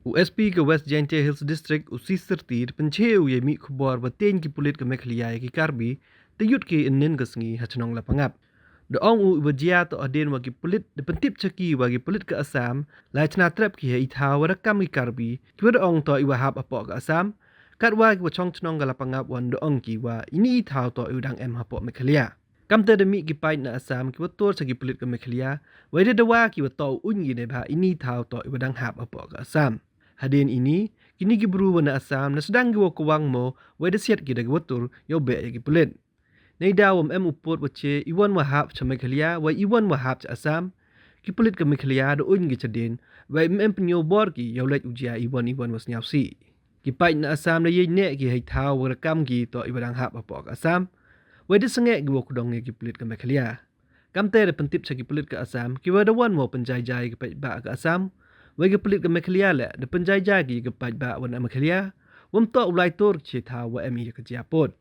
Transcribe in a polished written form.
USP ke West Jaintia Hills District usi serti Pynche ye mi khubor baten ki pulit ke Meghalaya ki Karbi teyut ki inen kesngi hachnong la pangap. De ong u bajia to aden wagi pulit de pentip ceki wagi pulit ke Assam la chna trap ki he itha warakam ki Karbi ki wad ong to iwahap apok ke Assam kat wa ki wachong chnong gala pangap wan de ong ki wa ini itha to udang em hapok Meghalaya. Kam te de mi ki pai na Assam ki wator segi pulit ke Meghalaya wa de wa ki wato unyi ne ba ini itha to udang hap apok ke Assam. Hadin ini kini gibru wana Assam na sedang giwa kawang mo wada siat gida giwatur yo be gi pulit. Nei dawam em upot wache iwan wahap cha Meghalaya wa iwan wahap cha Assam ki pulit ke Meghalaya do un gi chadin wa em penyo bor ki yo let ujia iwan was nyausi. Ki pai na Assam na ye ne ki hai thau wa kam gi to ibadang hap apok Assam wada senge giwa kudong ki pulit ke Meghalaya. Kam te de pentip cha ki pulit ke Assam ki wada wan mo penjai-jai ki pai ba ke Assam wege pelit ke Meghalaya le de penjai-jai ki ke pai ba wan Meghalaya wam to ulai tor che tha wa mi ke jiapot.